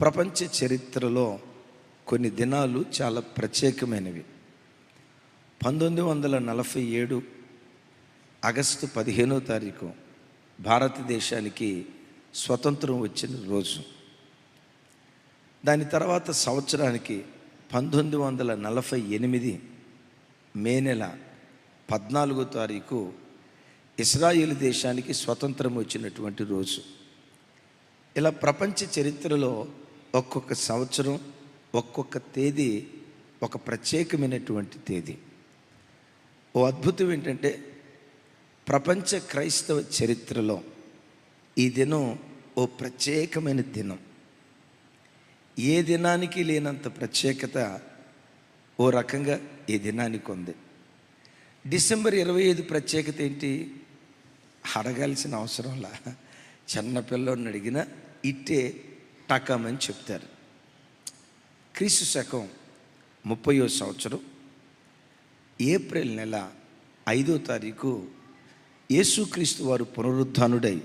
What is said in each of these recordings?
ప్రపంచ చరిత్రలో కొన్ని దినాలు చాలా ప్రత్యేకమైనవి. 1947 ఆగస్టు 15వ తారీఖు భారతదేశానికి స్వతంత్రం వచ్చిన రోజు. దాని తర్వాత సంవత్సరానికి 1948 మే నెల 14వ తారీఖు ఇజ్రాయేల్ దేశానికి స్వతంత్రం వచ్చినటువంటి రోజు. ఇలా ప్రపంచ చరిత్రలో ఒక్కొక్క సంవత్సరం ఒక్కొక్క తేదీ ఒక ప్రత్యేకమైనటువంటి తేదీ. ఓ అద్భుతం ఏంటంటే, ప్రపంచ క్రైస్తవ చరిత్రలో ఈ దినం ఓ ప్రత్యేకమైన దినం. ఏ దినానికి లేనంత ప్రత్యేకత ఓ రకంగా ఈ దినానికి ఉంది. డిసెంబర్ 25 ప్రత్యేకత ఏంటి? అడగాల్సిన అవసరంలా, చిన్నపిల్లని అడిగినా ఇట్టే టకమని చెప్తారు. క్రీస్తు శకం 30వ సంవత్సరం ఏప్రిల్ నెల 5వ తారీఖు యేసుక్రీస్తు వారు పునరుద్ధానుడై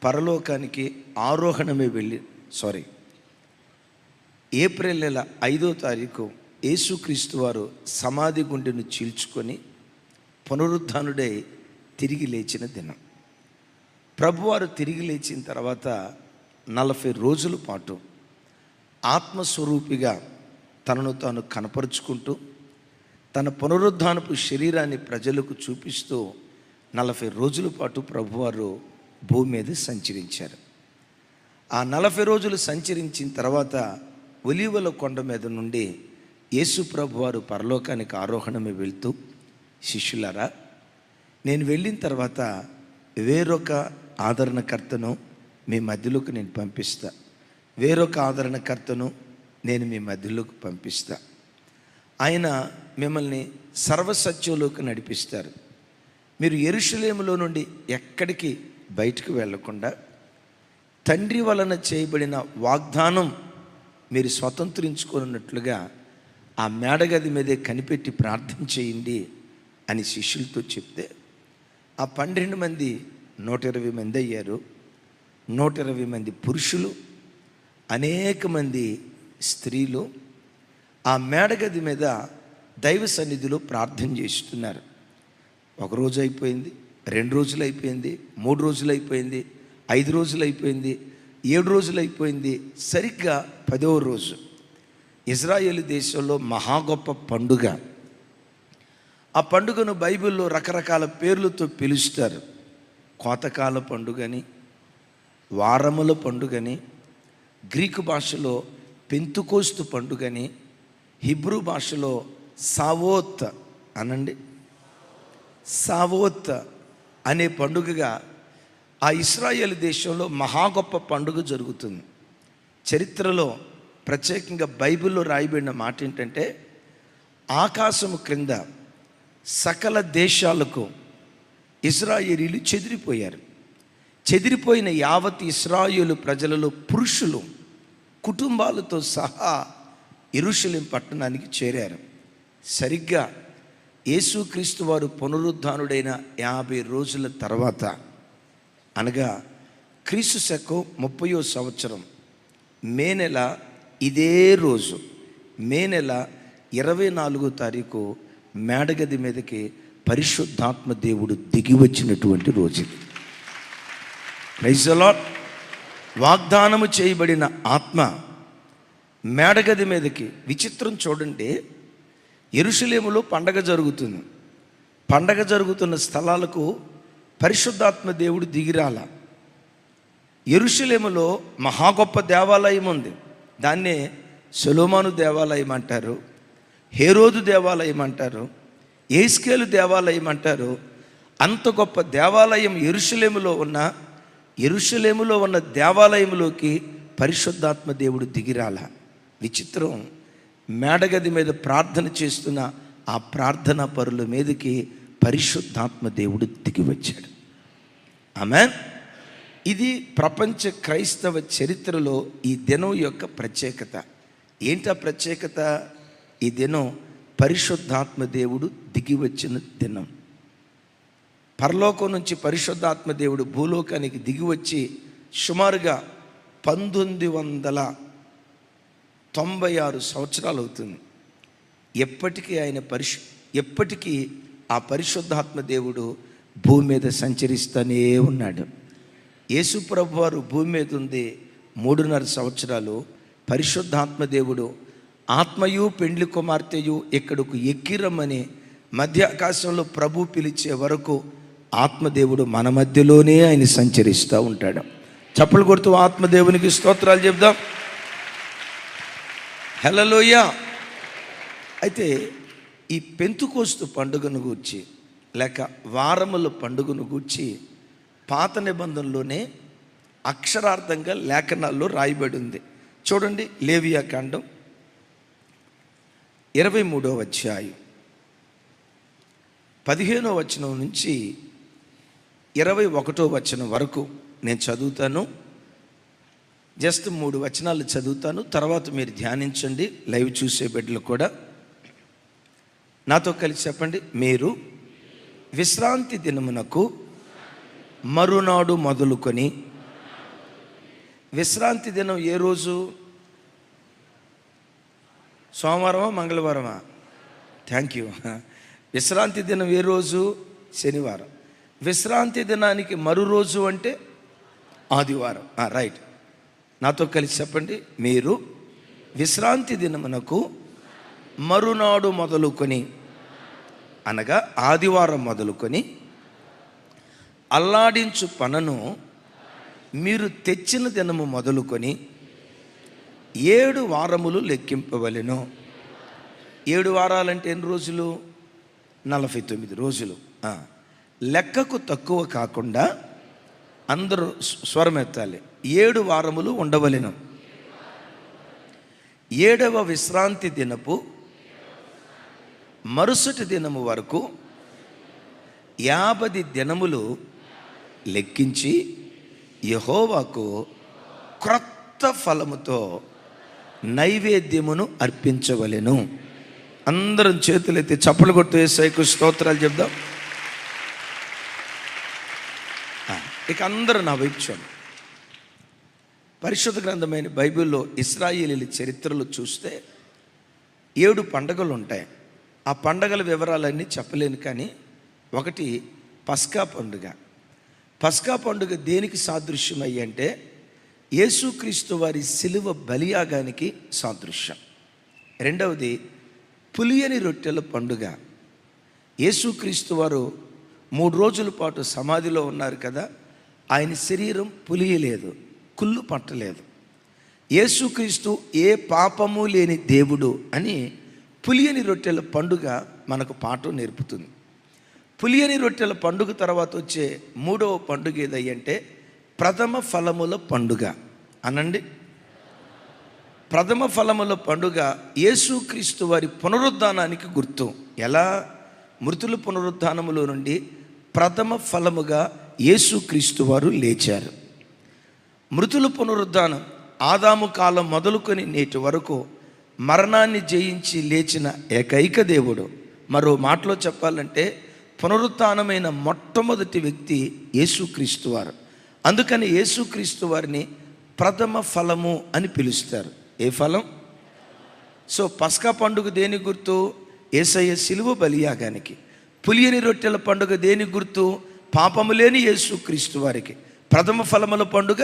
పరలోకానికి ఆరోహణమే ఏప్రిల్ నెల 5వ తారీఖు యేసుక్రీస్తు వారు సమాధి గుండెను చీల్చుకొని పునరుద్ధానుడై తిరిగి లేచిన దినం. ప్రభువారు తిరిగి లేచిన తర్వాత 40 రోజుల పాటు ఆత్మస్వరూపిగా తనను తాను కనపరుచుకుంటూ తన పునరుద్ధానపు శరీరాన్ని ప్రజలకు చూపిస్తూ 40 రోజుల పాటు ప్రభువారు భూమి మీద సంచరించారు. ఆ 40 రోజులు సంచరించిన తర్వాత ఒలీవల కొండ మీద నుండి యేసు ప్రభువారు పరలోకానికి ఆరోహణమే వెళ్తూ, శిష్యులారా, నేను వెళ్ళిన తర్వాత వేరొక ఆదరణకర్తను మీ మధ్యలోకి నేను పంపిస్తా, వేరొక ఆదరణకర్తను నేను మీ మధ్యలోకి పంపిస్తా. ఆయన మిమ్మల్ని సర్వసత్యంలోకి నడిపిస్తారు. మీరు యెరూషలేములో నుండి ఎక్కడికి బయటకు వెళ్లకుండా తండ్రి వలన చేయబడిన వాగ్దానం మీరు స్వతంత్రించుకున్నట్లుగా ఆ మేడగది మీదే కనిపెట్టి ప్రార్థన చేయండి అని శిష్యులతో చెప్తే, ఆ 12 మంది 120 మంది అయ్యారు. 120 మంది పురుషులు, అనేక మంది స్త్రీలు ఆ మేడగది మీద దైవ సన్నిధిలో ప్రార్థన చేస్తున్నారు. 1 రోజు అయిపోయింది, 2 రోజులు అయిపోయింది, 3 రోజులు అయిపోయింది, 5 రోజులు అయిపోయింది, 7 రోజులు అయిపోయింది. సరిగ్గా 10వ రోజు ఇజ్రాయేల్ దేశంలో మహా గొప్ప పండుగ. ఆ పండుగను బైబిల్లో రకరకాల పేర్లతో పిలుస్తారు. కోతకాల పండుగని, వారముల పండుగని, గ్రీకు భాషలో పెంతుకోస్తు పండుగని, హిబ్రూ భాషలో సావోత్ సావోత్ అనే పండుగగా ఆ ఇశ్రాయేలు దేశంలో మహా గొప్ప పండుగ జరుగుతుంది. చరిత్రలో ప్రత్యేకంగా బైబిల్లో రాయబడిన మాట ఏంటంటే, ఆకాశము క్రింద సకల దేశాలకు ఇశ్రాయేలీలు చెదిరిపోయారు. చెదిరిపోయిన యావత్ ఇశ్రాయేలు ప్రజలలో పురుషులు కుటుంబాలతో సహా యెరూషలేము పట్టణానికి చేరారు. సరిగ్గా యేసుక్రీస్తు వారు పునరుద్ధానుడైన 50 రోజుల తర్వాత, అనగా క్రీస్తు శకం 30వ సంవత్సరం మే నెల ఇదే రోజు, మే నెల 24వ తారీఖు మేడగది మీదకి పరిశుద్ధాత్మ దేవుడు దిగి వచ్చినటువంటి రోజు ఇది. Praise the lord. వాగ్దానము చేయబడిన ఆత్మ మేడగది మీదకి. విచిత్రం చూడండి, యెరూషలేములో పండగ జరుగుతుంది. పండగ జరుగుతున్న స్థలాలకు పరిశుద్ధాత్మ దేవుడు దిగిరాల. యెరూషలేములో మహా గొప్ప దేవాలయం ఉంది. దాన్నే సొలొమోను దేవాలయం అంటారు, హేరోదు దేవాలయం అంటారు, యెహెజ్కేలు దేవాలయం అంటారు. అంత గొప్ప దేవాలయం యెరూషలేములో ఉన్న దేవాలయంలోకి పరిశుద్ధాత్మ దేవుడు దిగిరాల. విచిత్రం, మేడగది మీద ప్రార్థన చేస్తున్న ఆ ప్రార్థనా పరుల మీదకి పరిశుద్ధాత్మ దేవుడు దిగి వచ్చాడు. ఆమేన్. ఇది ప్రపంచ క్రైస్తవ చరిత్రలో ఈ దినం యొక్క ప్రత్యేకత. ఏంటా ప్రత్యేకత? ఈ దినం పరిశుద్ధాత్మ దేవుడు దిగి వచ్చిన దినం. పరలోకం నుంచి పరిశుద్ధాత్మ దేవుడు భూలోకానికి దిగి వచ్చి సుమారుగా 1900 96 సంవత్సరాలు అవుతుంది. ఎప్పటికీ ఆ పరిశుద్ధాత్మ దేవుడు భూమి మీద సంచరిస్తూనే ఉన్నాడు. యేసు ప్రభు వారు భూమి మీద ఉంది 3.5 సంవత్సరాలు. పరిశుద్ధాత్మ దేవుడు ఆత్మయు పెండ్లి కుమార్తెయు ఇక్కడకు ఎక్కిరమ్మని మధ్య ఆకాశంలో ప్రభు పిలిచే వరకు ఆత్మదేవుడు మన మధ్యలోనే ఆయన సంచరిస్తూ ఉంటాడు. చప్పలు కొడుతూ ఆత్మదేవునికి స్తోత్రాలు చెప్దాం. హల్లెలూయా. అయితే ఈ పెంతుకోస్తు పండుగను గూర్చి లేక వారముల పండుగను గూర్చి పాత నిబంధనలోనే అక్షరార్థంగా లేఖనాల్లో రాయబడి ఉంది. చూడండి, లేవియా కాండం 23వ అధ్యాయం 15వ వచనం నుంచి 21వ వచనం వరకు నేను చదువుతాను. జస్ట్ 3 వచనాలు చదువుతాను, తర్వాత మీరు ధ్యానించండి. లైవ్ చూసే బిడ్డలు కూడా నాతో కలిసి చెప్పండి. మీరు విశ్రాంతి దినమునకు మరునాడు మొదలుకొని, విశ్రాంతి దినం ఏ రోజు? సోమవారమా మంగళవారమా? Thank you. విశ్రాంతి దినం ఏ రోజు? శనివారం. విశ్రాంతి దినానికి మరు రోజు అంటే ఆదివారం. రైట్, నాతో కలిసి చెప్పండి. మీరు విశ్రాంతి దినమునకు మరునాడు మొదలుకొని, అనగా ఆదివారం మొదలుకొని అల్లాడించు పనను మీరు తెచ్చిన దినము మొదలుకొని 7 వారములు లెక్కింపవలెను. 7 వారాలంటే ఎన్ని రోజులు? 49 రోజులు. లెక్కకు తక్కువ కాకుండా అందరూ స్వరం ఎత్తాలి. 7 వారములు ఉండవలెను. 7వ విశ్రాంతి దినపు మరుసటి దినము వరకు 50 దినములు లెక్కించి యెహోవాకు క్రొత్త ఫలముతో నైవేద్యమును అర్పించవలెను. అందరం చేతులెత్తి చప్పలు కొట్టు యేసయ్యకు స్తోత్రాలు చెప్దాం. ఇక అందరూ నా వైపు చూడండి. పరిశుద్ధ గ్రంథమైన బైబిల్లో ఇశ్రాయేలీల చరిత్రలు చూస్తే 7 పండుగలు ఉంటాయి. ఆ పండుగల వివరాలన్నీ చెప్పలేను, కానీ ఒకటి పస్కా పండుగ. పస్కా పండుగ దేనికి సాదృశ్యమయ్యి అంటే యేసుక్రీస్తు వారి సిలువ బలియాగానికి సాదృశ్యం. రెండవది పులియని రొట్టెల పండుగ. యేసుక్రీస్తు వారు 3 రోజుల పాటు సమాధిలో ఉన్నారు కదా, ఆయన శరీరం పులియలేదు, కుళ్ళు పట్టలేదు. యేసుక్రీస్తు ఏ పాపము లేని దేవుడు అని పులియని రొట్టెల పండుగ మనకు పాఠం నేర్పుతుంది. పులియని రొట్టెల పండుగ తర్వాత వచ్చే 3వ పండుగ ఏదంటే ప్రథమ ఫలముల పండుగ. అనండి, ప్రథమ ఫలముల పండుగ యేసుక్రీస్తు వారి పునరుద్ధానానికి గుర్తు. ఎలా? మృతుల పునరుద్ధానములో నుండి ప్రథమ ఫలముగా యేసుక్రీస్తు వారు లేచారు. మృతుల పునరుద్ధానం ఆదాము కాలం మొదలుకొని నేటి వరకు మరణాన్ని జయించి లేచిన ఏకైక దేవుడు. మరో మాటలో చెప్పాలంటే పునరుత్థానమైన మొట్టమొదటి వ్యక్తి యేసుక్రీస్తు వారు. అందుకని యేసుక్రీస్తు వారిని ప్రథమ ఫలము అని పిలుస్తారు. ఏ ఫలం? సో పస్కా పండుగ దేని గుర్తు? యేసయ్య సిలువ బలియాగానికి. పులియని రొట్టెల పండుగ దేని గుర్తు? పాపము లేని యేసుక్రీస్తు వారికి. ప్రథమ ఫలముల పండుగ.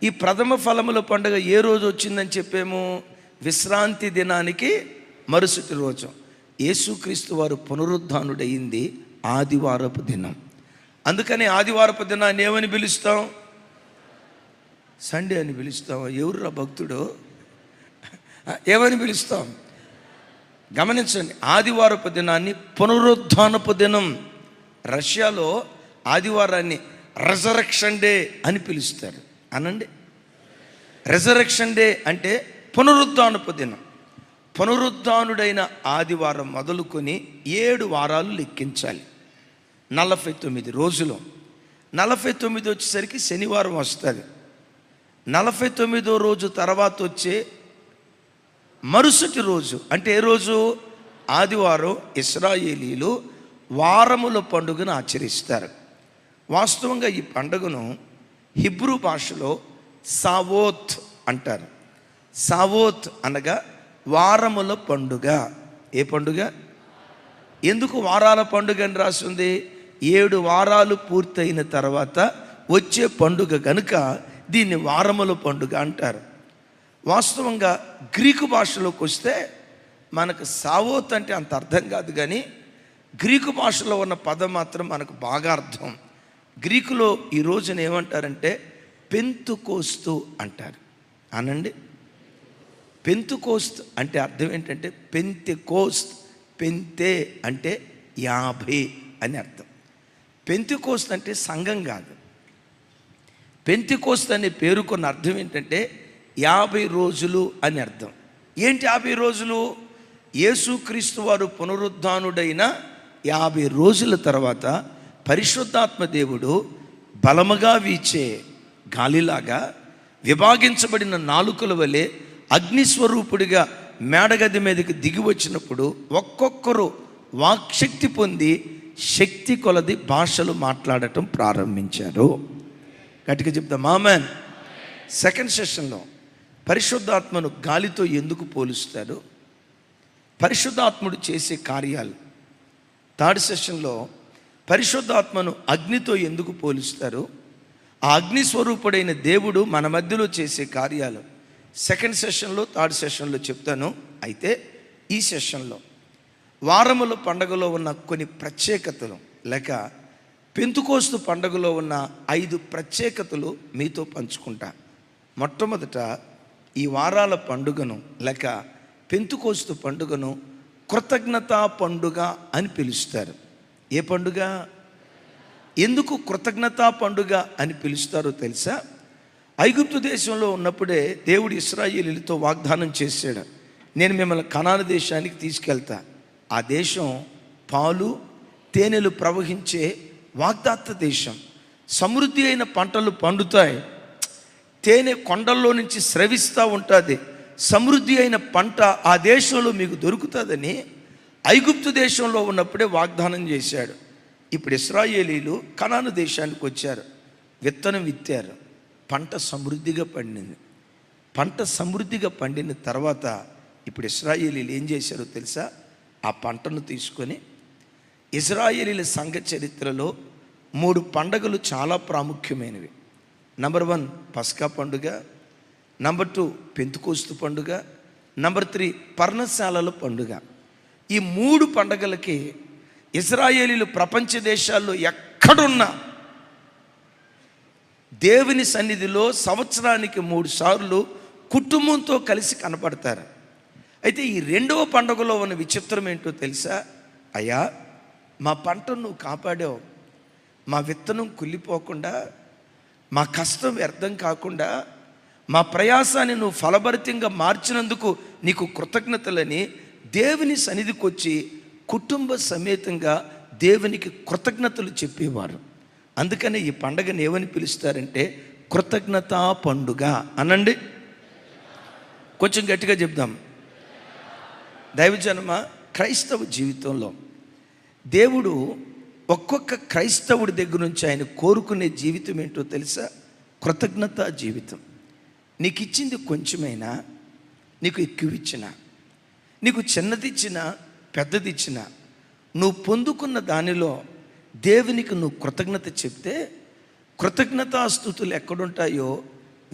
ఈ ప్రథమ ఫలముల పండుగ ఏ రోజు వచ్చిందని చెప్పాము? విశ్రాంతి దినానికి మరుసటి రోజు. యేసుక్రీస్తు వారు పునరుద్ధానుడయింది ఆదివారపు దినం. అందుకని ఆదివారపు దినాన్ని ఏమని పిలుస్తాం? సండే అని పిలుస్తాం. ఎవరురా భక్తుడు? ఏమని పిలుస్తాం? గమనించండి, ఆదివారపు దినాన్ని పునరుద్ధానపు దినం. రష్యాలో ఆదివారాన్ని రెజరెక్షన్ డే అని పిలుస్తారు. అనండి, రెజరెక్షన్ డే అంటే పునరుద్ధానపు దినం. పునరుద్ధానుడైన ఆదివారం మొదలుకొని 7 వారాలు లెక్కించాలి. 49 రోజులు. 49 వచ్చేసరికి శనివారం వస్తుంది. 49వ రోజు తర్వాత వచ్చే మరుసటి రోజు అంటే ఏ రోజు? ఆదివారం ఇశ్రాయేలీలు వారముల పండుగను ఆచరిస్తారు. వాస్తవంగా ఈ పండుగను హిబ్రూ భాషలో సావోత్ అంటారు. సావోత్ అనగా వారముల పండుగ. ఏ పండుగ? ఎందుకు వారాల పండుగ అని రాస్తుంది? 7 వారాలు పూర్తయిన తర్వాత వచ్చే పండుగ కనుక దీన్ని వారముల పండుగ అంటారు. వాస్తవంగా గ్రీకు భాషలోకి వస్తే మనకు సావోత్ అంటే అంత అర్థం కాదు, కానీ గ్రీకు భాషలో ఉన్న పదం మాత్రం మనకు బాగా అర్థం. గ్రీకులో ఈ రోజున ఏమంటారంటే పెంతుకోస్తు అంటారు. అనండి, పెంతుకోస్త్ అంటే అర్థం ఏంటంటే పెంతెకోస్త్. పెంతే అంటే 50 అని అర్థం. పెంతెకోస్త్ అంటే సంఘం కాదు. పెంతెకోస్త్ అనే పేరుకున్న అర్థం ఏంటంటే 50 రోజులు అని అర్థం. ఏంటి 50 రోజులు? యేసుక్రీస్తు వారు పునరుద్ధానుడైన 50 రోజుల తర్వాత పరిశుద్ధాత్మ దేవుడు బలముగా వీచే గాలిలాగా విభాగించబడిన నాలుకల వలె అగ్నిస్వరూపుడిగా మేడగది మీదకి దిగి వచ్చినప్పుడు ఒక్కొక్కరు వాక్శక్తి పొంది శక్తి కొలది భాషలు మాట్లాడటం ప్రారంభించారు. గట్టిగా చెప్తాం ఆమేన్. సెకండ్ సెషన్లో పరిశుద్ధాత్మను గాలితో ఎందుకు పోలుస్తారు? పరిశుద్ధాత్ముడు చేసే కార్యాలు. థర్డ్ సెషన్లో పరిశుద్ధాత్మను అగ్నితో ఎందుకు పోలుస్తారు? ఆ అగ్ని స్వరూపుడైన దేవుడు మన మధ్యలో చేసే కార్యాలు సెకండ్ సెషన్లో, థర్డ్ సెషన్లో చెప్తాను. అయితే ఈ సెషన్లో వారముల పండుగలో ఉన్న కొన్ని ప్రత్యేకతలు లేక పెంతుకోస్తు పండుగలో ఉన్న 5 ప్రత్యేకతలు మీతో పంచుకుంటా. మొట్టమొదట ఈ వారాల పండుగను లేక పెంతుకోస్తు పండుగను కృతజ్ఞతా పండుగ అని పిలుస్తారు. ఏ పండుగ? ఎందుకు కృతజ్ఞతా పండుగ అని పిలుస్తారో తెలుసా? ఐగుప్తు దేశంలో ఉన్నప్పుడే దేవుడు ఇశ్రాయేలీయులతో వాగ్దానం చేశాడు, నేను మిమ్మల్ని కనాను దేశానికి తీసుకెళ్తా. ఆ దేశం పాలు తేనెలు ప్రవహించే వాగ్దాత్త దేశం. సమృద్ధి అయిన పంటలు పండుతాయి. తేనె కొండల్లో నుంచి స్రవిస్తూ ఉంటుంది. సమృద్ధి అయిన పంట ఆ దేశంలో మీకు దొరుకుతుందని ఐగుప్తు దేశంలో ఉన్నప్పుడే వాగ్దానం చేశాడు. ఇప్పుడు ఇశ్రాయేలీలు కనాను దేశానికి వచ్చారు. విత్తనం విత్తారు. పంట సమృద్ధిగా పండింది. పంట సమృద్ధిగా పండిన తర్వాత ఇప్పుడు ఇశ్రాయేలీలు ఏం చేశారో తెలుసా? ఆ పంటను తీసుకొని ఇశ్రాయేలీల సంఘ చరిత్రలో 3 పండుగలు చాలా ప్రాముఖ్యమైనవి. నంబర్ 1 పస్కా పండుగ, నంబర్ 2 పెంతుకోస్తు పండుగ, నంబర్ 3 పర్ణశాలల పండుగ. ఈ 3 పండుగలకి ఇశ్రాయేలీలు ప్రపంచ దేశాల్లో ఎక్కడున్నా దేవుని సన్నిధిలో సంవత్సరానికి 3 సార్లు కుటుంబంతో కలిసి కనపడతారు. అయితే ఈ 2వ పండుగలో ఉన్న విచిత్రం ఏంటో తెలుసా? అయ్యా, మా పంటను నువ్వు కాపాడావు, మా విత్తనం కుళ్ళిపోకుండా, మా కష్టం వ్యర్థం కాకుండా, మా ప్రయాసాన్ని నువ్వు ఫలభరితంగా మార్చినందుకు నీకు కృతజ్ఞతలని దేవుని సన్నిధికి వచ్చి కుటుంబ సమేతంగా దేవునికి కృతజ్ఞతలు చెప్పేవారు. అందుకని ఈ పండుగను ఏమని పిలుస్తారంటే కృతజ్ఞతా పండుగ అనండి. కొంచెం గట్టిగా చెప్దాం. దైవజనమ, క్రైస్తవ జీవితంలో దేవుడు ఒక్కొక్క క్రైస్తవుడి దగ్గర నుంచి ఆయన కోరుకునే జీవితం ఏంటో తెలుసా? కృతజ్ఞతా జీవితం. నీకు ఇచ్చింది కొంచెమైనా, నీకు ఎక్కువ ఇచ్చినా, నీకు చిన్నదిచ్చినా పెద్దదిచ్చినా, నువ్వు పొందుకున్న దానిలో దేవునికి నువ్వు కృతజ్ఞత చెప్తే కృతజ్ఞతాస్తుతులు ఎక్కడుంటాయో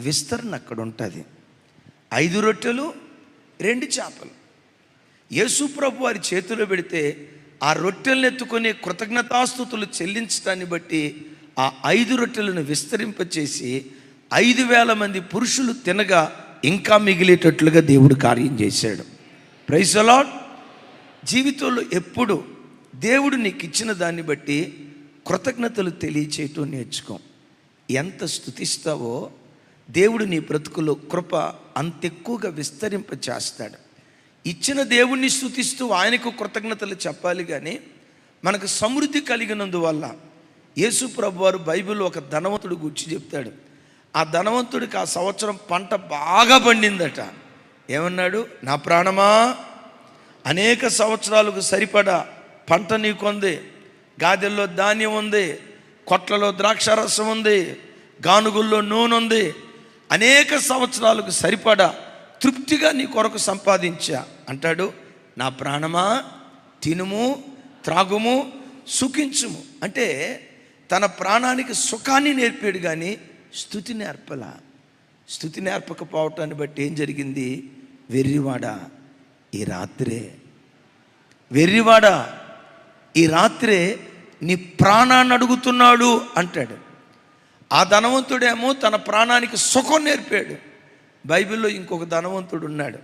విస్తరణ అక్కడ ఉంటుంది. 5 రొట్టెలు 2 చేపలు యేసు ప్రభు వారి చేతిలో పెడితే ఆ రొట్టెలను ఎత్తుకొని కృతజ్ఞతాస్తుతులు చెల్లించడాన్ని బట్టి ఆ 5 రొట్టెలను విస్తరింపచేసి 5,000 మంది పురుషులు తినగా ఇంకా మిగిలేటట్లుగా దేవుడు కార్యం చేశాడు. Praise the lord. జీవితంలో ఎప్పుడు దేవుడు నీకు ఇచ్చిన దాన్ని బట్టి కృతజ్ఞతలు తెలియచేయటం నేర్చుకో. ఎంత స్తుతిస్తావో దేవుడు నీ బ్రతుకులో కృప అంత ఎక్కువగా విస్తరింప చేస్తాడు. ఇచ్చిన దేవుణ్ణి స్తుతిస్తూ ఆయనకు కృతజ్ఞతలు చెప్పాలి. కానీ మనకు సమృద్ధి కలిగినందువల్ల యేసు ప్రభు వారు బైబిల్లో ఒక ధనవంతుడు గురించి చెప్తాడు. ఆ ధనవంతుడికి ఆ సంవత్సరం పంట బాగా పండిందట. ఏమన్నాడు? నా ప్రాణమా, అనేక సంవత్సరాలకు సరిపడా పంట నీకుంది, గాదెల్లో ధాన్యం ఉంది, కొట్లలో ద్రాక్షారసం ఉంది, గానుగుల్లో నూనె ఉంది, అనేక సంవత్సరాలకు సరిపడా తృప్తిగా నీ కొరకు సంపాదించా అంటాడు. నా ప్రాణమా తినుము, త్రాగుము, సుఖించుము. అంటే తన ప్రాణానికి సుఖాన్ని నేర్పాడు కానీ స్తుతి నేర్పలా. స్తుతి నేర్పకపోవటాన్ని బట్టి ఏం జరిగింది? వెర్రివాడా ఈ రాత్రే నీ ప్రాణాన్ని అడుగుతున్నాడు అంటాడు. ఆ ధనవంతుడేమో తన ప్రాణానికి సుఖం నేర్పాడు. బైబిల్లో ఇంకొక ధనవంతుడు ఉన్నాడు.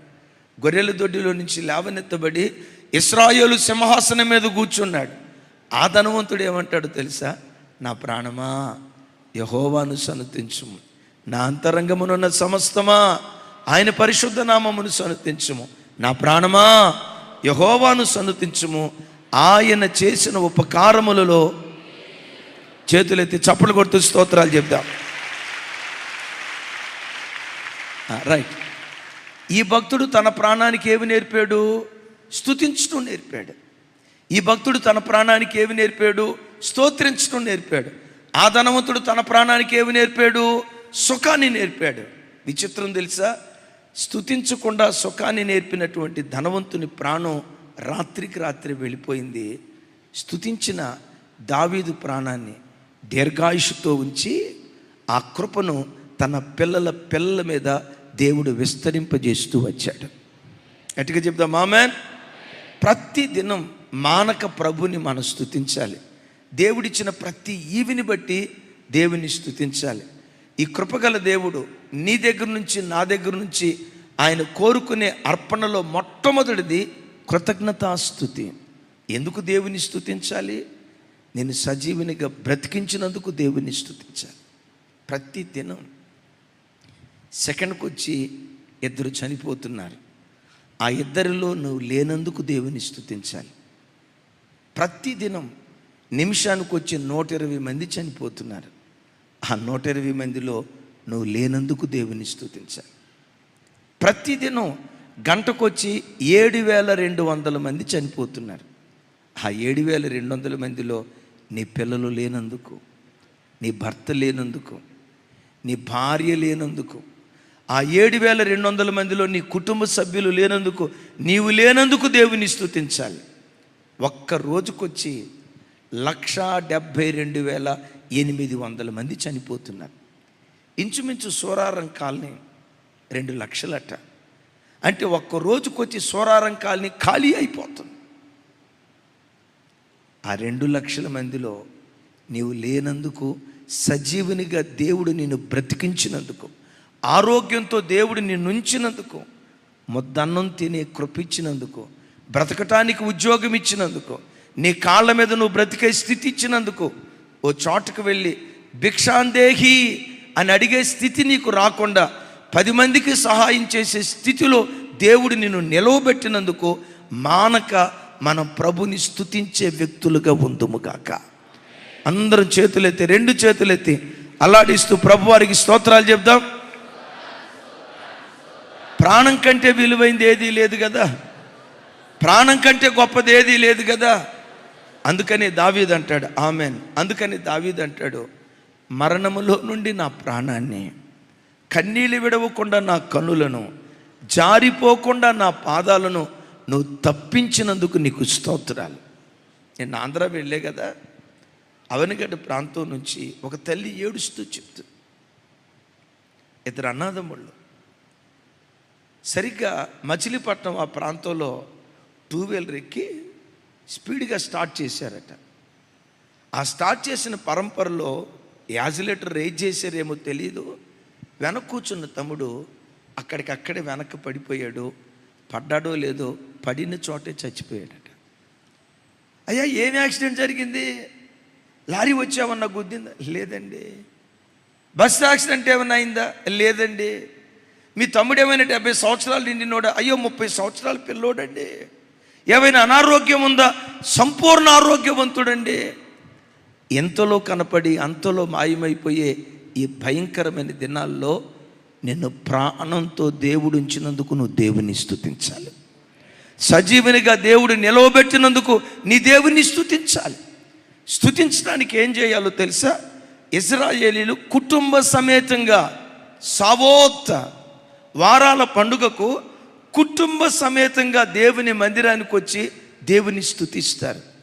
గొర్రెల దొడ్డిలో నుంచి లేవనెత్తబడి ఇశ్రాయేలు సింహాసనం మీద కూర్చున్నాడు. ఆ ధనవంతుడు ఏమంటాడు తెలుసా? నా ప్రాణమా యెహోవాను సన్నుతించుము, నా అంతరంగమునున్న సమస్తమా ఆయన పరిశుద్ధ నామమును సన్నుతించుము. నా ప్రాణమా యెహోవాను సన్నుతించుము, ఆయన చేసిన ఉపకారములలో చేతులెత్తి చప్పలు కొడుతూ స్తోత్రాలు చెప్దాం. రైట్. ఈ భక్తుడు తన ప్రాణానికి ఏమి నేర్పాడు? స్తుతించడం నేర్పాడు. ఈ భక్తుడు తన ప్రాణానికి ఏమి నేర్పాడు? స్తోత్రించడం నేర్పాడు. ఆ ధనవంతుడు తన ప్రాణానికి ఏమి నేర్పాడు? సుఖాన్ని నేర్పాడు. విచిత్రం తెలుసా? స్తుతించకుండా సుఖాన్ని నేర్పినటువంటి ధనవంతుని ప్రాణం రాత్రికి రాత్రి వెళ్ళిపోయింది. స్తుతించిన దావీదు ప్రాణాన్ని దీర్ఘాయుషుతో ఉంచి ఆ కృపను తన పిల్లల మీద దేవుడు విస్తరింపజేస్తూ వచ్చాడు. గట్టిగా చెప్దాం ఆమేన్. ప్రతి దినం మానక ప్రభుని మనం స్తుతించాలి. దేవుడిచ్చిన ప్రతి ఈవిని బట్టి దేవుని స్తుతించాలి. ఈ కృపగల దేవుడు నీ దగ్గర నుంచి నా దగ్గర నుంచి ఆయన కోరుకునే అర్పణలో మొట్టమొదటిది కృతజ్ఞతాస్తుతి. ఎందుకు దేవుని స్తుతించాలి? నేను సజీవునిగా బ్రతికించినందుకు దేవుని స్తుతించాలి. ప్రతి దినం సెకండ్కి వచ్చి 2 చనిపోతున్నారు. ఆ 2లో నువ్వు లేనందుకు దేవుని స్తుతించాలి. ప్రతి దినం నిమిషానికి వచ్చి 120 మంది చనిపోతున్నారు. ఆ 120 మందిలో నువ్వు లేనందుకు దేవుని స్తుతించాలి. ప్రతిదినం గంటకొచ్చి 7200 మంది చనిపోతున్నారు. ఆ 7200 మందిలో నీ పిల్లలు లేనందుకు, నీ భర్త లేనందుకు, నీ భార్య లేనందుకు, ఆ 7200 మందిలో నీ కుటుంబ సభ్యులు లేనందుకు, నీవు లేనందుకు దేవుని స్తుతించాలి. ఒక్క రోజుకొచ్చి 172,800 మంది చనిపోతున్నారు. ఇంచుమించు సోరారం కాలనీ 2 లక్షలట. అంటే ఒక్క రోజుకొచ్చి సోరారం కాలనీ ఖాళీ అయిపోతుంది. ఆ 2 లక్షల మందిలో నీవు లేనందుకు, సజీవునిగా దేవుడు నిన్ను బ్రతికించినందుకు, ఆరోగ్యంతో దేవుడు నిన్ను ఉంచినందుకు, ముద్దన్నం తినే కృపించినందుకు, బ్రతకటానికి ఉద్యోగం ఇచ్చినందుకు, నీ కాళ్ళ మీద నువ్వు బ్రతికే స్థితి ఇచ్చినందుకు, ఓ చోటుకు వెళ్ళి భిక్షాందేహి అని అడిగే స్థితి నీకు రాకుండా 10 మందికి సహాయం చేసే స్థితిలో దేవుడు నిన్ను నిలవబెట్టినందుకు మానక మనం ప్రభుని స్తుతించే వ్యక్తులుగా ఉందుముగాక. అందరం చేతులెత్తి, 2 చేతులెత్తి అల్లాడిస్తూ ప్రభువారికి స్తోత్రాలు చెప్దాం. ప్రాణం కంటే విలువైంది ఏదీ లేదు కదా, ప్రాణం కంటే గొప్పది ఏదీ లేదు కదా. అందుకని దావీదు అంటాడు ఆమెన్. అందుకని దావీదు అంటాడు, మరణములో నుండి నా ప్రాణాన్ని, కన్నీళ్ళు విడవకుండా నా కన్నులను, జారిపోకుండా నా పాదాలను నువ్వు తప్పించినందుకు నీకు స్తోత్రాలు. నేను ఆంధ్ర వెళ్ళే కదా, అవనిగడ్డ ప్రాంతం నుంచి ఒక తల్లి ఏడుస్తూ చెప్తూ, 2 అన్నదమ్ముళ్ళు సరిగ్గా మచిలీపట్నం ఆ ప్రాంతంలో 2 వీలర్ ఎక్కి స్పీడ్గా స్టార్ట్ చేశారట. ఆ స్టార్ట్ చేసిన పరంపరలో యాజిలేటర్ రేజ్ చేశారేమో తెలియదు, వెనక కూర్చున్న తమ్ముడు అక్కడికక్కడే వెనక్కి పడిపోయాడు. పడ్డాడో లేదో, పడిన చోటే చచ్చిపోయాడట. అయ్యా ఏం యాక్సిడెంట్ జరిగింది? లారీ వచ్చామన్నా గుద్దిందా? లేదండి. బస్ యాక్సిడెంట్ ఏమైనా అయిందా? లేదండి. మీ తమ్ముడు ఏమైనా 70 సంవత్సరాలు నిండినోడా? అయ్యో 30 సంవత్సరాల పిల్లోడండి. ఏమైనా అనారోగ్యం ఉందా? సంపూర్ణ ఆరోగ్యవంతుడండి. ఎంతలో కనపడి అంతలో మాయమైపోయే ఈ భయంకరమైన దినాల్లో నిన్ను ప్రాణంతో దేవుడు ఉంచినందుకు నువ్వు దేవుని స్తుతించాలి. సజీవునిగా దేవుడు నిలవబెట్టినందుకు నీ దేవుని స్తుతించాలి. స్తుతించడానికి ఏం చేయాలో తెలుసా? ఇశ్రాయేలీయులు కుటుంబ సమేతంగా సావోత్ వారాల పండుగకు కుటుంబ సమేతంగా దేవుని మందిరానికి వచ్చి దేవుని స్తుతిస్తారు.